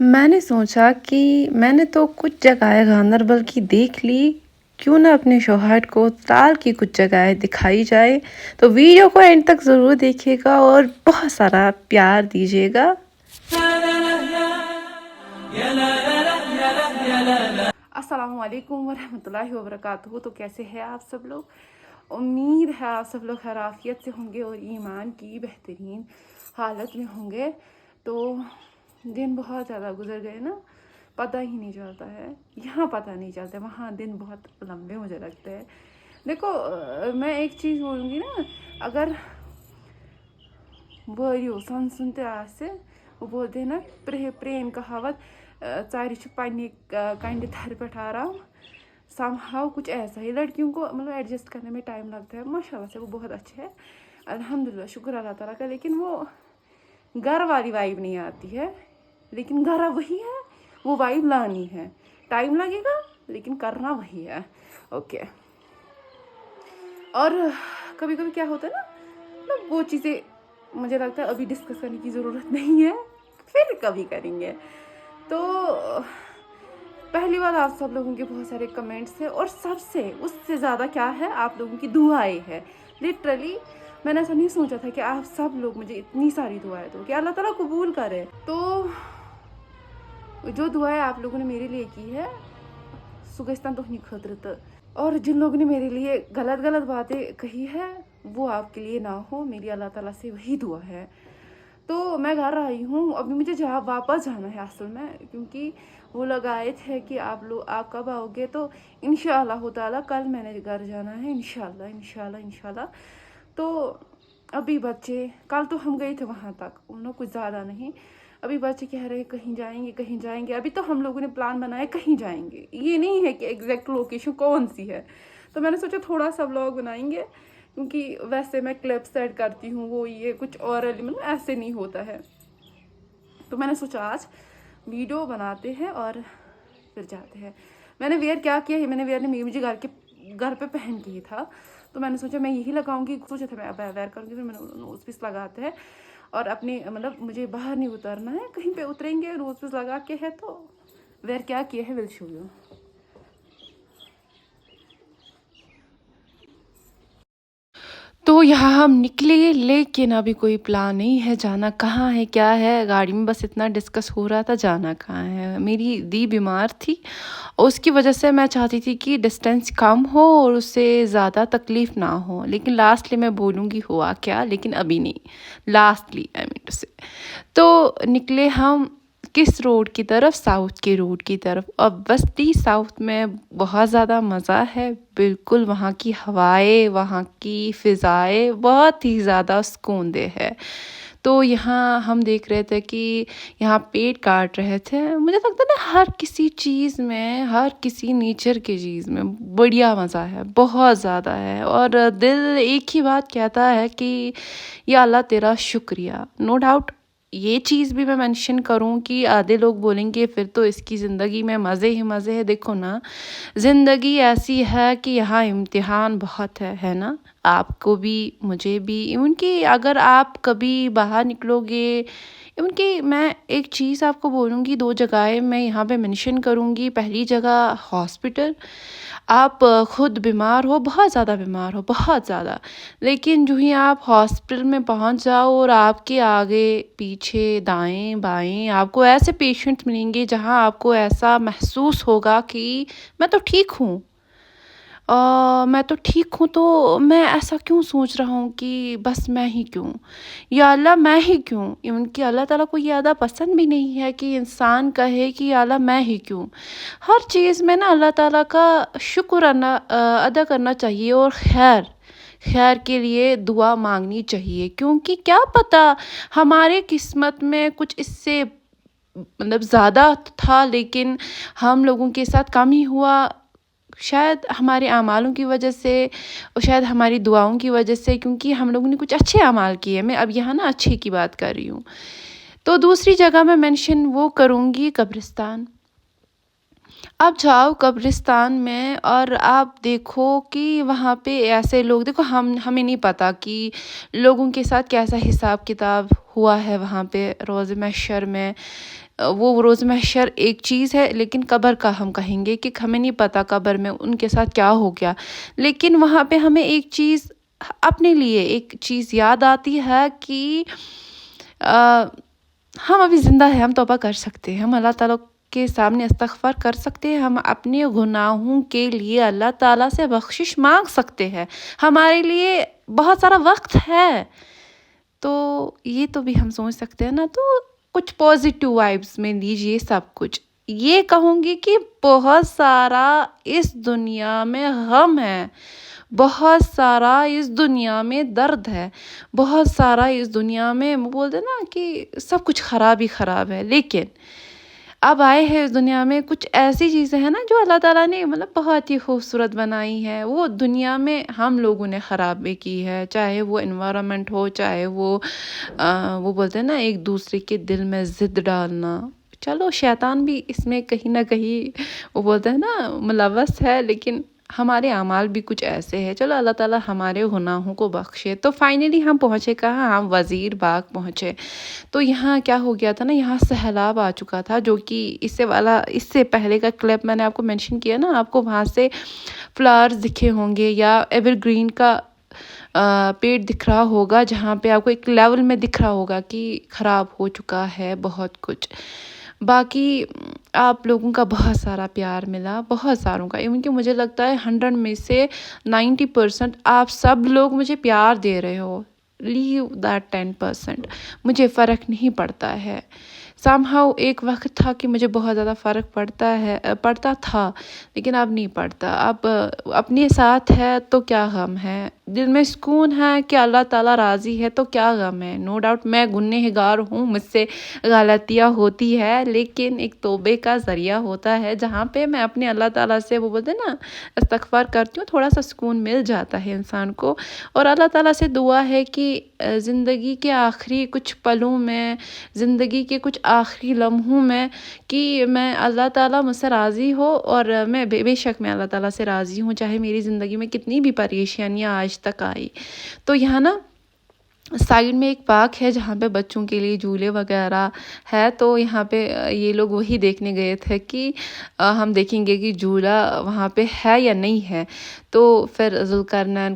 میں نے سوچا کہ میں نے تو کچھ جگہیں گاندربل کی دیکھ لی، کیوں نہ اپنے شوہر کو ترال کی کچھ جگہیں دکھائی جائے۔ تو ویڈیو کو اینڈ تک ضرور دیکھیے گا اور بہت سارا پیار دیجیے گا۔ السلام علیکم ورحمۃ اللہ وبرکاتہ۔ تو کیسے ہیں آپ سب لوگ؟ امید ہے آپ سب لوگ خیریت سے ہوں گے اور ایمان کی بہترین حالت میں ہوں گے۔ تو دن بہت زیادہ گزر گئے نا، پتہ ہی نہیں چلتا ہے، یہاں پتہ نہیں چلتا، وہاں دن بہت لمبے مجھے لگتے ہیں۔ دیکھو میں ایک چیز بولوں گی نا، اگر وٲرِو سنسُن تہِ آسہِ، وہ بولتے ہیں نا پریم کہاوت، ژارِ چھُ پننہِ کنڈِ تھرِ پٮ۪ٹھ آرام، سم ہاؤ کچھ ایسا ہی۔ لڑکیوں کو مطلب ایڈجسٹ کرنے میں ٹائم لگتا ہے، ماشاء اللہ سے وہ بہت اچھے ہیں، الحمد للہ، شکر اللہ تعالیٰ کا، لیکن وہ گھر والی وائب نہیں آتی ہے، لیکن گھر وہی ہے، وہ وائب لانی ہے، ٹائم لگے گا لیکن کرنا وہی ہے۔ اوکے، اور کبھی کبھی کیا ہوتا ہے نا، مطلب وہ چیزیں مجھے لگتا ہے ابھی ڈسکس کرنے کی ضرورت نہیں ہے، پھر کبھی کریں گے۔ تو پہلی بار آپ سب لوگوں کے بہت سارے کمنٹس ہیں، اور سب سے اس سے زیادہ کیا ہے، آپ لوگوں کی دعائیں ہیں۔ لٹرلی میں نے ایسا نہیں سوچا تھا کہ آپ سب لوگ مجھے اتنی ساری دعائیں دو، کہ اللہ تعالیٰ قبول کرے۔ تو جو دعائیں آپ لوگوں نے میرے لیے کی ہے، سُہ گژھِ تن تُہنٛدِ خٲطرٕ تہٕ، اور جن لوگوں نے میرے لیے غلط غلط باتیں کہی ہے وہ آپ کے لیے نہ ہو، میری اللہ تعالیٰ سے وہی دعا ہے۔ تو میں گھر آئی ہوں، ابھی مجھے واپس جانا ہے اصل میں، کیونکہ وہ لوگ آئے تھے کہ آپ کب آؤ گے، تو انشاءاللہ تعالیٰ کل میں نے گھر جانا ہے، انشاءاللہ۔ تو ابھی بچے، کل تو ہم گئے تھے وہاں تک، انہوں کچھ زیادہ نہیں، ابھی بچے کہہ رہے کہیں جائیں گے، ابھی تو ہم لوگوں نے پلان بنایا کہیں جائیں گے، یہ نہیں ہے کہ ایگزیکٹ لوکیشن کون سی ہے۔ تو میں نے سوچا تھوڑا سا ولاگ بنائیں گے، کیونکہ ویسے میں کلپ سیٹ کرتی ہوں، وہ یہ کچھ اور مطلب ایسے نہیں ہوتا ہے۔ تو میں نے سوچا آج ویڈیو بناتے ہیں اور پھر جاتے ہیں۔ میں نے ویئر کیا ہے، میں نے ویئر نے مجھے گھر پہ پہن کے ہی تھا، تو میں نے سوچا میں یہی لگاؤں گی، سوچا تھا میں اب ویئر کروں گی، پھر میں نے نوز پیس لگاتے ہیں، اور اپنے مطلب مجھے باہر نہیں اترنا ہے، کہیں پہ اتریں گے نوز پیس لگا کے ہے، تو ویئر کیا ہے ول شو یو۔ تو یہاں ہم نکلے، لیکن ابھی کوئی پلان نہیں ہے جانا کہاں ہے کیا ہے، گاڑی میں بس اتنا ڈسکس ہو رہا تھا جانا کہاں ہے۔ میری دی بیمار تھی، اور اس کی وجہ سے میں چاہتی تھی کہ ڈسٹینس کم ہو اور اس سے زیادہ تکلیف نہ ہو، لیکن لاسٹلی میں بولوں گی ہوا کیا، لیکن ابھی نہیں، لاسٹلی تو نکلے ہم کس روڈ کی طرف، ساؤتھ کے روڈ کی طرف۔ اوبویسلی ساؤتھ میں بہت زیادہ مزہ ہے، بالکل وہاں کی ہوائیں، وہاں کی فضائیں بہت ہی زیادہ سکون دہ ہے۔ تو یہاں ہم دیکھ رہے تھے کہ یہاں پیڑ کاٹ رہے تھے، مجھے لگتا ہے نا ہر کسی چیز میں، ہر کسی نیچر کی چیز میں بڑھیا مزہ ہے، بہت زیادہ ہے، اور دل ایک ہی بات کہتا ہے کہ یا اللہ تیرا شکریہ۔ نو ڈاؤٹ یہ چیز بھی میں مینشن کروں کہ آدھے لوگ بولیں گے پھر تو اس کی زندگی میں مزے ہی مزے ہے۔ دیکھو نا، زندگی ایسی ہے کہ یہاں امتحان بہت ہے نا، آپ کو بھی مجھے بھی، ایون کہ اگر آپ کبھی باہر نکلو گے، ایون کہ میں ایک چیز آپ کو بولوں گی، 2 جگہیں میں یہاں پہ مینشن کروں گی۔ پہلی جگہ ہاسپٹل، آپ خود بیمار ہو، بہت زیادہ بیمار ہو، بہت زیادہ، لیکن جو ہی آپ ہاسپٹل میں پہنچ جاؤ اور آپ کے آگے پیچھے دائیں بائیں آپ کو ایسے پیشنٹ ملیں گے جہاں آپ کو ایسا محسوس ہوگا کہ میں تو ٹھیک ہوں، تو میں ایسا کیوں سوچ رہا ہوں کہ بس میں ہی کیوں، یا اللہ میں ہی کیوں، ایون کہ اللہ تعالیٰ کو یہ ادا پسند بھی نہیں ہے کہ انسان کہے کہ یا اللہ میں ہی کیوں۔ ہر چیز میں نا اللہ تعالیٰ کا شکر ادا کرنا چاہیے، اور خیر کے لیے دعا مانگنی چاہیے، کیونکہ کیا پتہ ہمارے قسمت میں کچھ اس سے مطلب زیادہ تھا، لیکن ہم لوگوں کے ساتھ کم ہی ہوا، شاید ہمارے اعمالوں کی وجہ سے، اور شاید ہماری دعاؤں کی وجہ سے، کیونکہ ہم لوگوں نے کچھ اچھے اعمال کیے۔ میں اب یہاں نا اچھے کی بات کر رہی ہوں۔ تو دوسری جگہ میں مینشن وہ کروں گی قبرستان۔ آپ جاؤ قبرستان میں اور آپ دیکھو کہ وہاں پہ ایسے لوگ، دیکھو ہمیں نہیں پتہ کہ لوگوں کے ساتھ کیسا حساب کتاب ہوا ہے وہاں پہ روز محشر میں، وہ روز محشر ایک چیز ہے، لیکن قبر کا ہم کہیں گے کہ ہمیں نہیں پتہ قبر میں ان کے ساتھ کیا ہو گیا، لیکن وہاں پہ ہمیں ایک چیز اپنے لیے ایک چیز یاد آتی ہے کہ ہم ابھی زندہ ہیں، ہم توبہ کر سکتے ہیں، ہم اللہ تعالیٰ کے سامنے استغفار کر سکتے ہیں، ہم اپنے گناہوں کے لیے اللہ تعالیٰ سے بخشش مانگ سکتے ہیں، ہمارے لیے بہت سارا وقت ہے، تو یہ تو بھی ہم سوچ سکتے ہیں نا۔ تو کچھ پازیٹیو وائبس میں لیجیے سب کچھ۔ یہ کہوں گی کہ بہت سارا اس دنیا میں غم ہے، بہت سارا اس دنیا میں درد ہے، بہت سارا اس دنیا میں بولتے نا کہ سب کچھ خراب ہی خراب ہے، لیکن اب آئے ہیں اس دنیا میں کچھ ایسی چیزیں ہیں نا جو اللہ تعالیٰ نے مطلب بہت ہی خوبصورت بنائی ہے، وہ دنیا میں ہم لوگوں نے خراب بھی کی ہے، چاہے وہ انوائرمنٹ ہو، چاہے وہ بولتے ہیں نا ایک دوسرے کے دل میں ضد ڈالنا۔ چلو شیطان بھی اس میں کہیں نہ کہیں وہ بولتے ہیں نا ملوث ہے، لیکن ہمارے اعمال بھی کچھ ایسے ہیں۔ چلو اللہ تعالیٰ ہمارے گناہوں کو بخشے۔ تو فائنلی ہم پہنچے کہاں؟ ہم وزیر باغ پہنچے۔ تو یہاں کیا ہو گیا تھا نا، یہاں سیلاب آ چکا تھا، جو کہ اس سے پہلے کا کلپ میں نے آپ کو مینشن کیا نا، آپ کو وہاں سے فلاورز دکھے ہوں گے یا ایور گرین کا پیڑ دکھ رہا ہوگا، جہاں پہ آپ کو ایک لیول میں دکھ رہا ہوگا کہ خراب ہو چکا ہے بہت کچھ۔ باقی آپ لوگوں کا بہت سارا پیار ملا، بہت ساروں کا، ایون کہ مجھے لگتا ہے 100 میں سے 90% آپ سب لوگ مجھے پیار دے رہے ہو۔ لیو دیٹ 10%، مجھے فرق نہیں پڑتا ہے۔ somehow ایک وقت تھا کہ مجھے بہت زیادہ فرق پڑتا تھا، لیکن اب نہیں پڑتا۔ اب اپنے ساتھ ہے تو کیا غم ہے، دل میں سکون ہے کہ اللہ تعالیٰ راضی ہے تو کیا غم ہے۔ نو ڈاؤٹ میں گنہگار ہوں، مجھ سے غلطیاں ہوتی ہے، لیکن ایک توبے کا ذریعہ ہوتا ہے جہاں پہ میں اپنے اللہ تعالیٰ سے وہ بولتے نا استغفار کرتی ہوں، تھوڑا سا سکون مل جاتا ہے انسان کو۔ اور اللہ تعالیٰ سے دعا ہے کہ زندگی کے آخری کچھ پلوں میں، زندگی کے کچھ آخری لمحوں میں، کہ میں اللہ تعالیٰ مجھ سے راضی ہو، اور میں بے شک میں اللہ تعالیٰ سے راضی ہوں، چاہے میری زندگی میں کتنی بھی پریشانیاں آج تک آئی۔ تو یہاں نا سائیڈ میں ایک پارک ہے جہاں پہ بچوں کے لیے جھولے وغیرہ ہے، تو یہاں پہ یہ لوگ وہی دیکھنے گئے تھے کہ ہم دیکھیں گے کہ جھولا وہاں پہ ہے یا نہیں ہے۔ تو پھر ذوالقرنین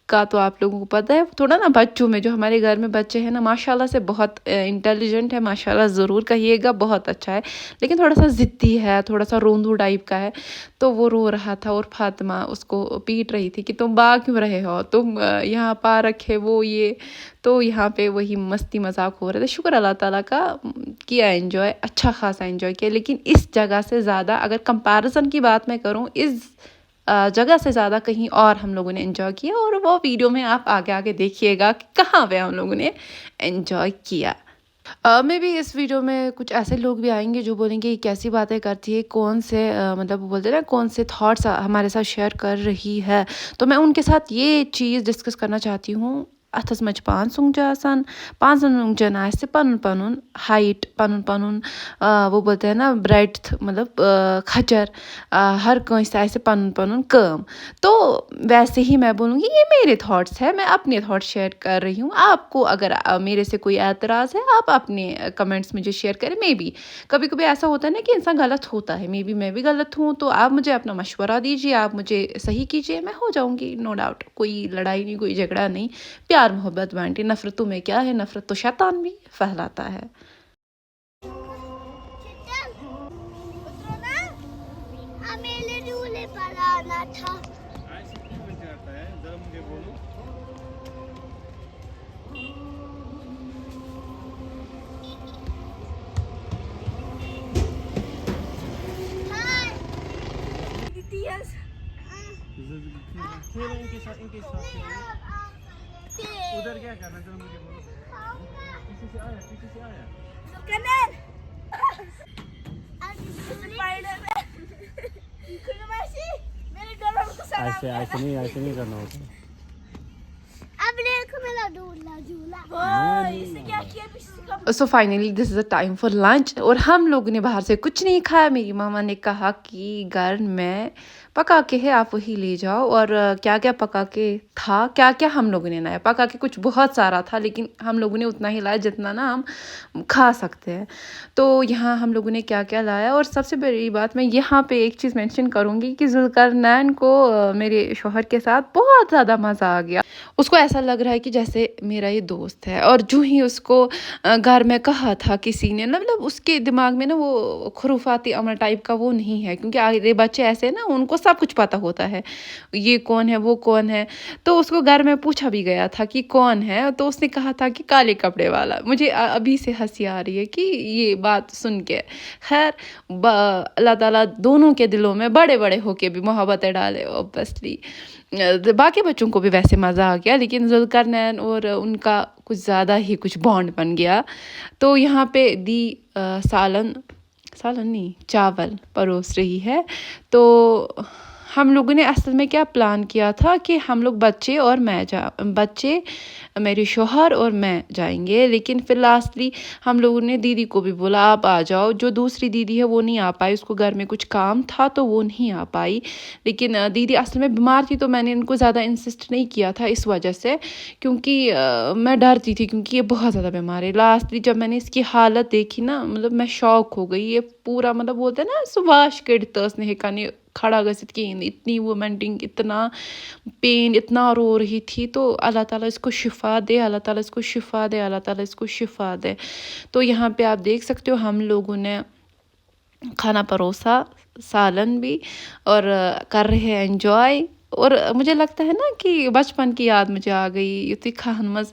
کا تو آپ لوگوں کو پتہ ہے، تھوڑا نا بچوں میں، جو ہمارے گھر میں بچے ہیں نا ماشاءاللہ سے بہت انٹیلیجنٹ ہے، ماشاءاللہ ضرور کہیے گا، بہت اچھا ہے، لیکن تھوڑا سا ضدی ہے، تھوڑا سا روندو ٹائپ کا ہے۔ تو وہ رو رہا تھا اور فاطمہ اس کو پیٹ رہی تھی کہ تم باغ کیوں رہے ہو، تم یہاں پارک ہے وہ یہ۔ تو یہاں پہ وہی مستی مذاق ہو رہے تھے۔ شکر اللہ تعالیٰ کا، کیا انجوائے، اچھا خاصا انجوائے کیا، لیکن اس جگہ سے زیادہ اگر کمپیریزن کی بات میں کروں، اس جگہ سے زیادہ کہیں اور ہم لوگوں نے انجوائے کیا، اور وہ ویڈیو میں آپ آگے دیکھیے گا کہ کہاں پہ ہم لوگوں نے انجوائے کیا۔ میں بھی اس ویڈیو میں کچھ ایسے لوگ بھی آئیں گے جو بولیں گے یہ کیسی باتیں کرتی ہے، کون سے مطلب بولتے ہیں نا کون سے تھاٹس ہمارے ساتھ شیئر کر رہی ہے۔ تو میں ان کے ساتھ یہ چیز ڈسکس کرنا چاہتی ہوں، اتھس مچ پان سنگ آسان، پانچن سنگجن آسے پنن ہائٹ، پنن وہ بولتے ہیں نا بریڈتھ، مطلب کھچر، ہر کنسے آسے پنن کام۔ تو ویسے ہی میں بولوں گی یہ میرے تھاٹس ہے، میں اپنے تھاٹس شیئر کر رہی ہوں۔ آپ کو اگر میرے سے کوئی اعتراض ہے، آپ اپنے کمنٹس مجھے شیئر کریں۔ میں بھی کبھی کبھی ایسا ہوتا ہے نا کہ انسان غلط ہوتا ہے، میں بھی غلط ہوں، تو آپ مجھے اپنا مشورہ دیجیے، آپ مجھے صحیح کیجیے، میں ہو جاؤں گی، نو ڈاؤٹ۔ کوئی لڑائی نہیں، کوئی جھگڑا نہیں، پیار محبت بانٹی۔ نفرتوں میں کیا ہے، نفرت تو شیطان بھی پھیلاتا ہے۔ ادھر کیا کرنا ہے مجھے بولو، کسی سے آیا ایسے نہیں کرنا ہوتا۔ So finally this is a time for lunch, اور ہم لوگوں نے باہر سے کچھ نہیں کھایا۔ میری ماما نے کہا کہ گھر میں پکا کے ہے آپ وہی لے جاؤ. اور کیا کیا پکا کے تھا، کیا کیا ہم لوگوں نے لایا. پکا کے کچھ بہت سارا تھا لیکن ہم لوگوں نے اتنا ہی لایا جتنا نا ہم کھا سکتے ہیں. تو یہاں ہم لوگوں نے کیا کیا لایا. اور سب سے بڑی بات میں یہاں پہ ایک چیز مینشن کروں گی کہ ذوالقرنین کو میرے شوہر کے ساتھ بہت زیادہ مزہ آ گیا. اس کو ایسا لگ رہا ہے کہ جیسے میرا یہ دوست ہے. اور جو ہی اس کو گھر میں کہا تھا کسی نے، مطلب اس کے دماغ میں نا وہ خرافاتی عمل ٹائپ کا وہ نہیں ہے، کیونکہ آگے بچے ایسے نا ان کو سب کچھ پتہ ہوتا ہے یہ کون ہے وہ کون ہے. تو اس کو گھر میں پوچھا بھی گیا تھا کہ کون ہے، تو اس نے کہا تھا کہ کالے کپڑے والا. مجھے ابھی سے ہنسی آ رہی ہے کہ یہ بات سن کے. خیر اللہ تعالیٰ دونوں کے دلوں میں بڑے بڑے ہو کے بھی محبتیں ڈالے. اوبیسلی باقی بچوں کو بھی ویسے مزہ آ گیا، لیکن ذوالقرنین اور ان کا کچھ زیادہ ہی کچھ بانڈ بن گیا. تو یہاں پہ دی سالن نہیں چاول پروس رہی ہے. تو ہم لوگوں نے اصل میں کیا پلان کیا تھا کہ ہم لوگ بچے میرے شوہر اور میں جائیں گے، لیکن پھر لاسٹلی ہم لوگوں نے دیدی کو بھی بولا آپ آ جاؤ. جو دوسری دیدی ہے وہ نہیں آ پائی، اس کو گھر میں کچھ کام تھا تو وہ نہیں آ پائی. لیکن دیدی اصل میں بیمار تھی تو میں نے ان کو زیادہ انسسٹ نہیں کیا تھا اس وجہ سے، کیونکہ میں ڈرتی تھی کیونکہ یہ بہت زیادہ بیمار ہے. لاسٹلی جب میں نے اس کی حالت دیکھی نا، مطلب میں شاک ہو گئی. یہ پورا مطلب بولتے ہیں نا سُہ واش کٔڑِتھ ٲس نہٕ ہیٚکان یہ کھڑا گٔژھِتھ کِہیٖنۍ. اتنی وومینٹنگ، اتنا پین، اتنا رو رہی تھی. تو اللہ تعالیٰ اس کو شفا دے، اللہ تعالیٰ اس کو شفا دے، اللہ تعالیٰ اس کو شفا دے. تو یہاں پہ آپ دیکھ سکتے ہو ہم لوگوں نے کھانا پروسا، سالن بھی، اور کر رہے ہیں انجوائے. اور مجھے لگتا ہے نا کہ بچپن کی یاد مجھے آ گئی. یُتھُے کھہن مز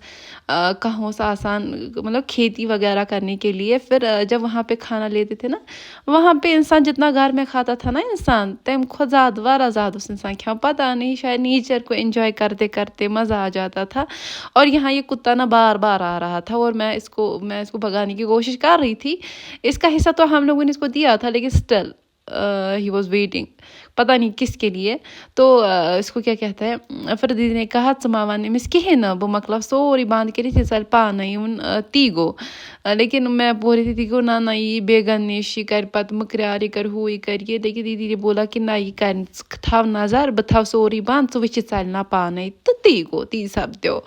کہوں سے آسان مطلب کھیتی وغیرہ کرنے کے لیے. پھر جب وہاں پہ کھانا لیتے تھے نا، وہاں پہ انسان جتنا گھر میں کھاتا تھا نا انسان، تمہِ کھۄتہٕ زیادٕ واریاہ زیادہ اس انسان کھیٚوان. پتہ نہیں شاید نیچر کو انجوائے کرتے کرتے مزہ آ جاتا تھا. اور یہاں یہ کتا نا بار بار آ رہا تھا اور میں اس کو بھگانے کی کوشش کر رہی تھی. اس کا حصہ تو ہم لوگوں نے اس کو دیا تھا، لیکن اسٹل ہی واز ویٹنگ، پتہ نہیں کس کے لیے. تو اس کو کیا کہتے ہیں، پھر دیدی نے کہا ژٕ ما وَن أمِس کِہیٖنۍ نہٕ، بہٕ مۄکلاو سورُے بنٛد کٔرِتھ یہِ ژَلہِ پانَے. تی گوٚو. لیکن میں بول رہی تھی گوٚو نہ یہِ بے گنیش، یہ کرِ پتہٕ مٔکریار، یہ کرِ ہُہ یہ کرِ یہ. لیکن دیدی نے بولا کہ نہ یہ کرِ ژٕ تھاو نظر، بہٕ تھاو سورُے بنٛد، ژٕ وٕچھ یہِ ژَلہِ نا پانَے. تہٕ تی گوٚو، تی سپدیو.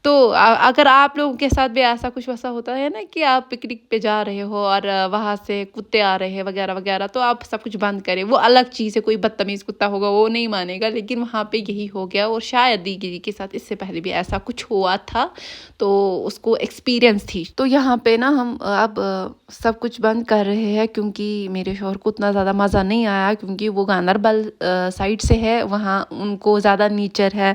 تو اگر آپ لوگوں کے ساتھ بھی ایسا کچھ ویسا ہوتا ہے نا کہ آپ پکنک پہ جا رہے ہو اور وہاں سے کتے آ رہے ہیں وغیرہ وغیرہ، تو آپ سب کچھ بند کریں. وہ الگ چیز ہے، کوئی بدتمیز کتا ہوگا وہ نہیں مانے گا، لیکن وہاں پہ یہی ہو گیا. اور شاید دیدی کے ساتھ اس سے پہلے بھی ایسا کچھ ہوا تھا تو اس کو ایکسپیرینس تھی. تو یہاں پہ نا ہم اب سب کچھ بند کر رہے ہیں کیونکہ میرے شوہر کو اتنا زیادہ مزہ نہیں آیا، کیونکہ وہ گاندربل سائڈ سے ہے، وہاں ان کو زیادہ نیچر ہے،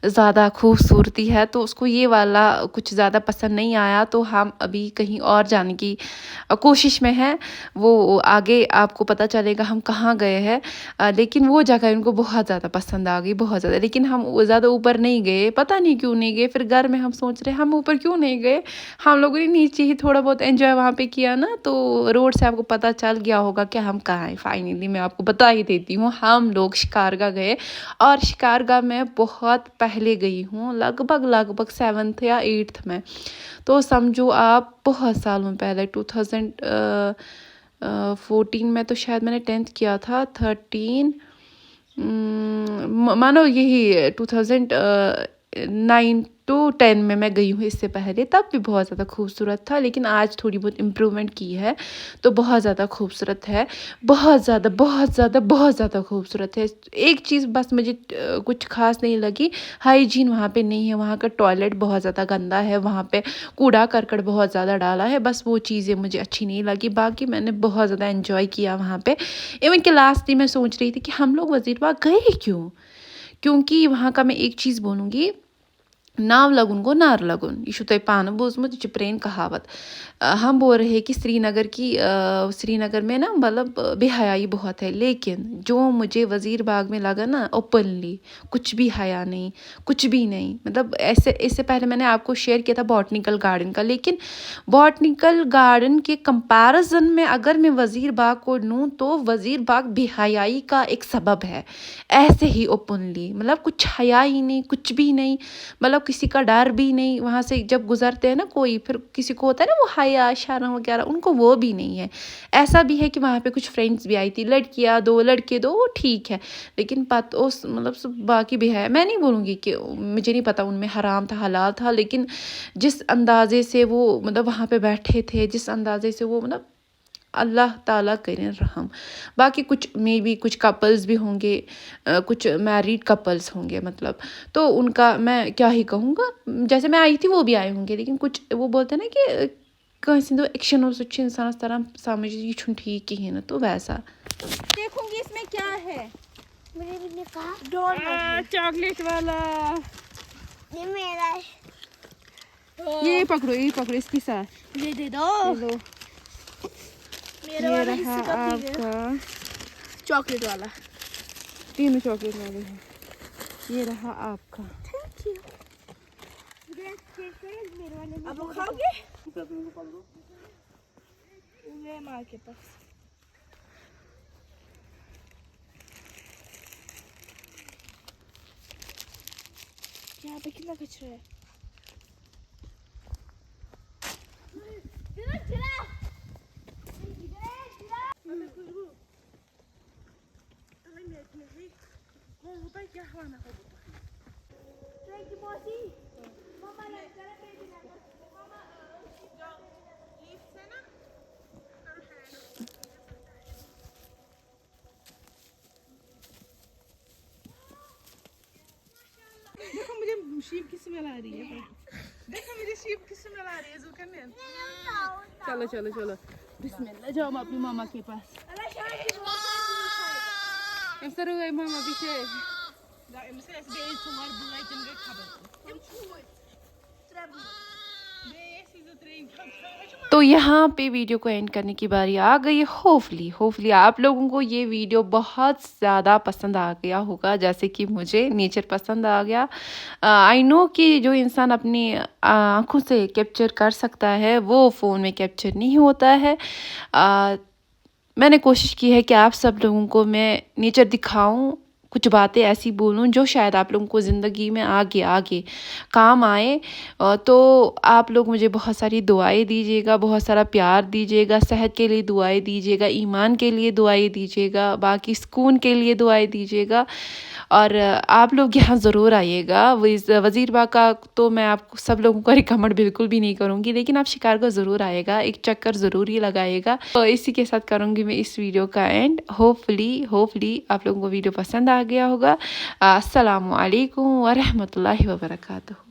زیادہ خوبصورتی ہے، تو اس کو یہ والا کچھ زیادہ پسند نہیں آیا. تو ہم ابھی کہیں اور جانے کی کوشش میں ہیں. وہ آگے آپ کو پتہ چلے گا ہم کہاں گئے ہیں. لیکن وہ جگہ ان کو بہت زیادہ پسند آ گئی، بہت زیادہ. لیکن ہم زیادہ اوپر نہیں گئے، پتہ نہیں کیوں نہیں گئے. پھر گھر میں ہم سوچ رہے ہم اوپر کیوں نہیں گئے. ہم لوگوں نے نیچے ہی تھوڑا بہت انجوائے وہاں پہ کیا نا، تو روڈ سے آپ کو پتہ چل گیا ہوگا کہ ہم کہاں ہیں. فائنلی میں آپ کو بتا ہی دیتی ہوں، ہم لوگ شکارگاہ گئے. اور شکارگاہ میں بہت پہلے گئی ہوں، لگ بھگ 7th یا 8th میں. تو سمجھو آپ بہت سالوں پہلے 2014 میں تو شاید میں نے 10th کیا تھا. 13 مانو یہی 2009 to 10 میں گئی ہوں. اس سے پہلے تب بھی بہت زیادہ خوبصورت تھا، لیکن آج تھوڑی بہت امپرومنٹ کی ہے تو بہت زیادہ خوبصورت ہے. بہت زیادہ بہت زیادہ بہت زیادہ خوبصورت ہے. ایک چیز بس مجھے کچھ خاص نہیں لگی، ہائیجین وہاں پہ نہیں ہے. وہاں کا ٹوائلٹ بہت زیادہ گندا ہے، وہاں پہ کوڑا کرکٹ بہت زیادہ ڈالا ہے. بس وہ چیزیں مجھے اچھی نہیں لگی. باقی میں نے بہت زیادہ انجوائے کیا وہاں پہ. ایون کہ لاسٹ میں سوچ رہی تھی کہ ہم لوگ وزیر باغ گئے کیوں، کیونکہ وہاں کا میں ایک چیز بولوں گی، ناو لگن گو نار لگن. یہ تۄہہِ پانہٕ بوٗزمُت، یہ پرٛٲنۍ کہاوت. ہم بول رہے ہیں کہ سری نگر میں نا مطلب بے حیائی بہت ہے. لیکن جو مجھے وزیر باغ میں لگا نا اوپنلی، کچھ بھی حیا نہیں، کچھ بھی نہیں. مطلب ایسے اس سے پہلے میں نے آپ کو شیئر کیا تھا باٹنیکل گارڈن کا، لیکن باٹنیکل گارڈن کے کمپیرزن میں اگر میں وزیر باغ کو لوں تو وزیر باغ بے حیائی کا ایک سبب ہے. ایسے ہی اوپنلی، مطلب کچھ حیا ہی نہیں، کچھ بھی نہیں. مطلب کسی کا ڈر بھی نہیں. وہاں سے جب گزرتے ہیں نا کوئی, پھر کسی کو ہوتا ہے نا وہ حیا شرم وغیرہ, ان کو وہ بھی نہیں ہے. ایسا بھی ہے کہ وہاں پہ کچھ فرینڈس بھی آئی تھی, لڑکیاں 2 لڑکے 2, وہ ٹھیک ہے, لیکن اس مطلب باقی بھی ہے. میں نہیں بولوں گی کہ مجھے نہیں پتا ان میں حرام تھا حلال تھا, لیکن جس اندازے سے وہ مطلب وہاں پہ بیٹھے تھے, جس اندازے سے وہ مطلب اللہ تعالیٰ کریں رحم. باقی کچھ میں بھی کچھ کپلز بھی ہوں گے, کچھ میریڈ کپلز ہوں گے مطلب, تو ان کا میں کیا ہی کہوں گا. جیسے میں آئی تھی وہ بھی آئے ہوں گے, لیکن کچھ وہ بولتے ہیں نا کہ کانسی دو ایکشن سہ انسانس تران سمجھ یہ چھُنہٕ ٹھیک کہین نا, تو ویسا. دیکھوں گی اس میں کیا ہے. مجھے بھی نے کہا چاکلیٹ والا. یہ میرا ہے. یہ پکڑو اس کے ساتھ. یہ دے دو. میرا والا رہا حصہ آپ کا چاکلیٹ والا. تینوں چاکلیٹ والے ہیں. یہ رہا آپ کا. Thank you. اب وہ کھاؤ گے. ماں کے پاس یہاں پہ کتنا کچرا ہے. دیکھو مجھے شیپ کی سمیل آ رہی ہے. دیکھو مجھے شیپ کی سمیل آ رہی ہے. زوکن چلو چلو چلو بسم اللہ. جاؤ ہم اپنی ماما کے پاس. سر گئی ماما پیچھے. تو یہاں پہ ویڈیو کو اینڈ کرنے کی باری آ گئی. ہوپفلی آپ لوگوں کو یہ ویڈیو بہت زیادہ پسند آ گیا ہوگا, جیسے کہ مجھے نیچر پسند آ گیا. آئی نو کہ جو انسان اپنی آنکھوں سے کیپچر کر سکتا ہے وہ فون میں کیپچر نہیں ہوتا ہے. میں نے کوشش کی ہے کہ آپ سب لوگوں کو میں نیچر دکھاؤں, کچھ باتیں ایسی بولوں جو شاید آپ لوگوں کو زندگی میں آگے کام آئے. تو آپ لوگ مجھے بہت ساری دعائیں دیجیے گا, بہت سارا پیار دیجیے گا, صحت کے لیے دعائیں دیجیے گا, ایمان کے لیے دعائیں دیجیے گا, باقی سکون کے لیے دعائیں دیجیے گا. اور آپ لوگ یہاں ضرور آئیے گا. وزیر باغ کا تو میں آپ سب لوگوں کو ریکمنڈ بالکل بھی نہیں کروں گی, لیکن آپ شکار کو ضرور آئے گا, ایک چکر ضرور ہی لگائے گا. تو اسی کے ساتھ کروں گی میں اس ویڈیو کا اینڈ. ہوپفلی آپ لوگوں کو ویڈیو پسند آ گیا ہوگا. السلام علیکم ورحمۃ اللہ وبرکاتہ.